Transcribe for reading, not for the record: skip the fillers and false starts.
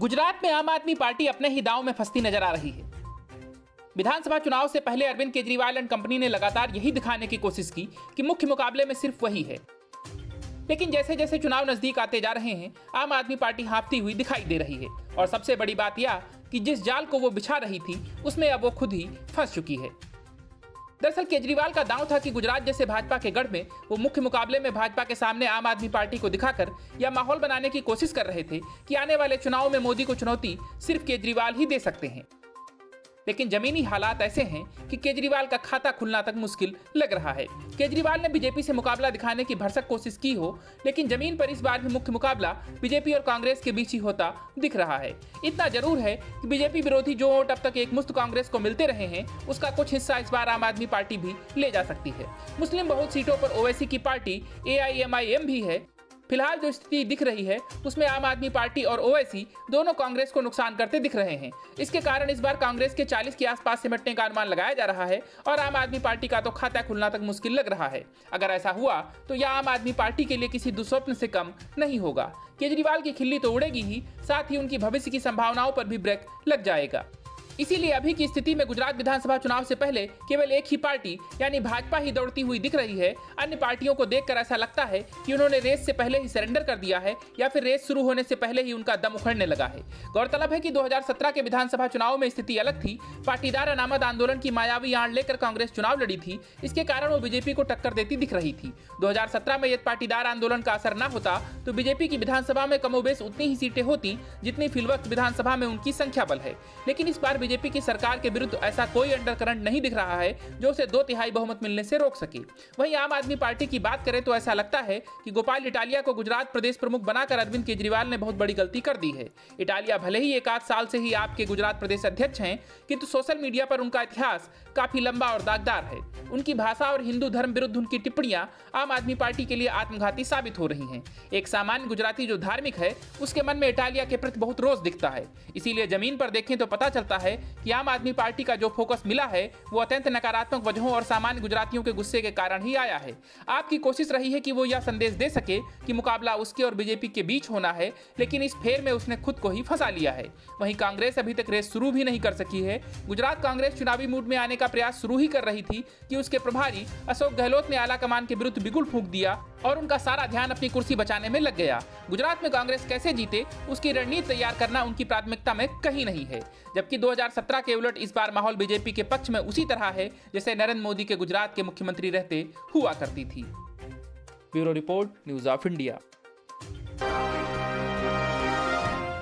गुजरात में आम आदमी पार्टी अपने ही दांव में फंसती नजर आ रही है। विधानसभा चुनाव से पहले अरविंद केजरीवाल एंड कंपनी ने लगातार यही दिखाने की कोशिश की कि मुख्य मुकाबले में सिर्फ वही है, लेकिन जैसे जैसे चुनाव नजदीक आते जा रहे हैं आम आदमी पार्टी हाँफती हुई दिखाई दे रही है। और सबसे बड़ी बात यह कि जिस जाल को वो बिछा रही थी उसमें अब वो खुद ही फंस चुकी है। दरअसल केजरीवाल का दांव था कि गुजरात जैसे भाजपा के गढ़ में वो मुख्य मुकाबले में भाजपा के सामने आम आदमी पार्टी को दिखाकर यह माहौल बनाने की कोशिश कर रहे थे कि आने वाले चुनाव में मोदी को चुनौती सिर्फ केजरीवाल ही दे सकते हैं। लेकिन जमीनी हालात ऐसे हैं कि केजरीवाल का खाता खुलना तक मुश्किल लग रहा है। केजरीवाल ने बीजेपी से मुकाबला दिखाने की भरसक कोशिश की हो, लेकिन जमीन पर इस बार भी मुख्य मुकाबला बीजेपी और कांग्रेस के बीच ही होता दिख रहा है। इतना जरूर है कि बीजेपी विरोधी जो वोट अब तक एक मुश्त कांग्रेस को मिलते रहे हैं उसका कुछ हिस्सा इस बार आम आदमी पार्टी भी ले जा सकती है। मुस्लिम बहुत सीटों पर ओवैसी की पार्टी AIMIM भी है। फिलहाल जो स्थिति दिख रही है उसमें आम आदमी पार्टी और ओवैसी दोनों कांग्रेस को नुकसान करते दिख रहे हैं। इसके कारण इस बार कांग्रेस के 40 के आसपास सिमटने का अनुमान लगाया जा रहा है और आम आदमी पार्टी का तो खाता खुलना तक मुश्किल लग रहा है। अगर ऐसा हुआ तो यह आम आदमी पार्टी के लिए किसी दुस्वप्न से कम नहीं होगा। केजरीवाल की खिल्ली तो उड़ेगी ही, साथ ही उनकी भविष्य की संभावनाओं पर भी ब्रेक लग जाएगा। इसीलिए अभी की स्थिति में गुजरात विधानसभा चुनाव से पहले केवल एक ही पार्टी यानी भाजपा ही दौड़ती हुई दिख रही है। अन्य पार्टियों को देखकर ऐसा लगता है कि उन्होंने रेस से पहले ही सरेंडर कर दिया है या फिर रेस शुरू होने से पहले ही उनका दम उखड़ने लगा है। गौरतलब है कि 2017 के विधानसभा चुनाव में स्थिति अलग थी। पाटीदार अनामत आंदोलन की मायावी आड़ लेकर कांग्रेस चुनाव लड़ी थी। इसके कारण वो बीजेपी को टक्कर देती दिख रही थी। 2017 में यदि पाटीदार आंदोलन का असर न होता तो बीजेपी की विधानसभा में कमोबेश उतनी ही सीटें होती जितनी फिलवक्त विधानसभा में उनकी संख्या बल है। लेकिन इस बार बीजेपी की सरकार के विरुद्ध ऐसा कोई अंडरकरंट नहीं दिख रहा है जो उसे 2/3 बहुमत मिलने से रोक सके। वहीं आम आदमी पार्टी की बात करें तो ऐसा लगता है कि गोपाल इटालिया को गुजरात प्रदेश प्रमुख बनाकर अरविंद केजरीवाल ने बहुत बड़ी गलती कर दी है। इटालिया भले ही एक आध साल से ही आपके गुजरात प्रदेश अध्यक्ष हैं, किंतु सोशल मीडिया पर उनका इतिहास काफी लंबा और दागदार है। उनकी भाषा और हिंदू धर्म विरुद्ध उनकी टिप्पणियां आम आदमी पार्टी के लिए आत्मघाती साबित हो रही हैं। एक सामान्य गुजराती जो धार्मिक है उसके मन में इटालिया के प्रति बहुत रोष दिखता है। इसीलिए जमीन पर देखें तो पता चलता है कि आम आदमी पार्टी का जो फोकस मिला है वो अत्यंत नकारात्मक वजहों और सामान्य गुजरातियों के गुस्से के कारण ही आया है। आपकी कोशिश रही है कि वो यह संदेश दे सके कि मुकाबला उसके और बीजेपी के बीच होना है, लेकिन इस फेर में उसने खुद को ही फंसा लिया है। वहीं कांग्रेस अभी तक रेस शुरू भी नहीं कर सकी है। गुजरात कांग्रेस चुनावी मूड में आने का प्रयास शुरू ही कर रही थी कि उसके प्रभारी अशोक गहलोत ने आला कमान के विरुद्ध बिगुल फूंक दिया और उनका सारा ध्यान अपनी कुर्सी बचाने में लग गया। गुजरात में कांग्रेस कैसे जीते उसकी रणनीति तैयार करना उनकी प्राथमिकता में कहीं नहीं है। जबकि 2017 के उलट इस बार माहौल बीजेपी के पक्ष में उसी तरह है जैसे नरेंद्र मोदी के गुजरात के मुख्यमंत्री रहते हुआ करती थी। Bureau report, news of India.